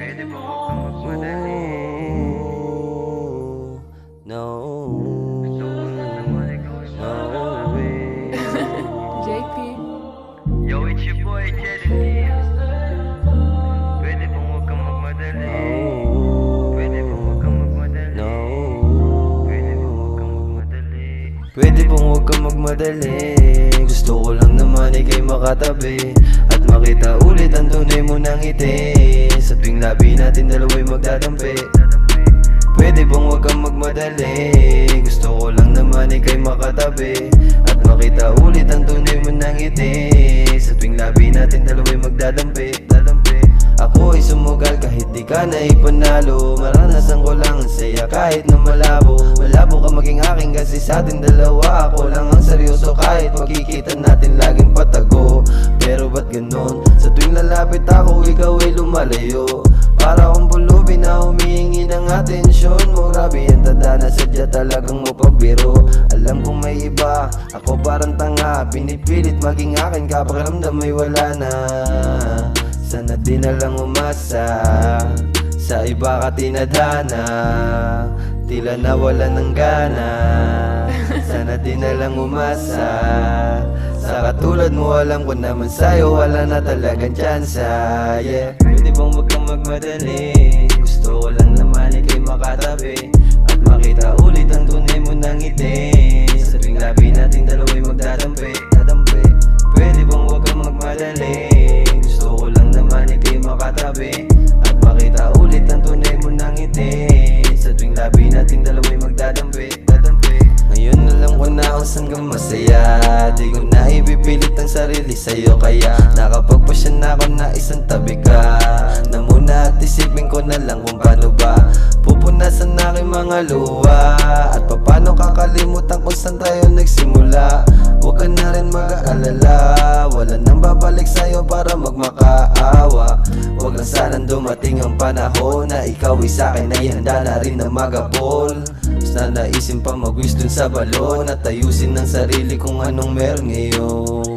Pwede ba huwag kang magmadali? No. Gusto ko lang naman ikaw ay makatabi. JP. Yo, it's your boy, Jeremy. Pwede ba huwag kang magmadali? Pwede ba huwag kang magmadali? No. Pwede ba huwag kang magmadali? Pwede bang huwag kang magmadali? Gusto ko lang naman ikay makatabi at makita ulit ang tunay mo ng ngiti. Sa tuwing labi natin dalawa'y magdadampi. Pwede bang huwag kang magmadali? Gusto ko lang naman ikay makatabi at makita ulit ang tunay mo ng ngiti. Sa tuwing labi natin dalawa'y magdadampi. Ako ay sumugal kahit di ka na ipanalo. Maranasan ko lang ang saya kahit na malabo. Malabo ka maging aking kasi sa atin dalawa. Ako lang ang seryoso kahit makikita natin laging patago. Pero ba't ganon? Sa tuwing lalapit ako ikaw ay lumalayo. Para akong pulubi na humihingi ng atensyon mo. Grabe ang tadhana, sadya talagang mapagbiro. Alam kong may iba, ako parang tanga. Pinipilit maging akin kapag ramdam may wala na. Sana di na lang umasa, sa iba ka tinadhana. Tila nawala ng gana. Sana di na lang umasa, sa katulad mo alam ko naman sa'yo wala na talagang tsansa. Yeah. Pwede bang huwag kang magmadali? Gusto ko lang naman ikay makatabi at makita ulit ang tunay mo ng ngiti. Sa tuwing labi nating dalawa'y magdadampi. Pwede bang huwag kang magmadali? Gusto ko lang naman ikay makatabi at makita ulit ang tunay mo ng ngiti. Sa tuwing labi nating dalawa'y magdadampi. Ngayon alam ko na kung saan ka masaya. Di ko na ipipilit ang sarili sa'yo. Kaya nakapagpasya na ako na isang tabi ka na muna at isipin ko na lang kung paano ba pupunasan aking mga luha at paano kakalimutan kung saan tayo nagsimula. Huwag ka na rin mag-aalala, wala nang babalik sa'yo para magmakaawa. Huwag lang sanang dumating ang panahon na ikaw ay sa'kin ay handa na rin na magapol. Mas na naisin pa mag-wish dun sa balon at ayusin ng sarili kung anong meron ngayon.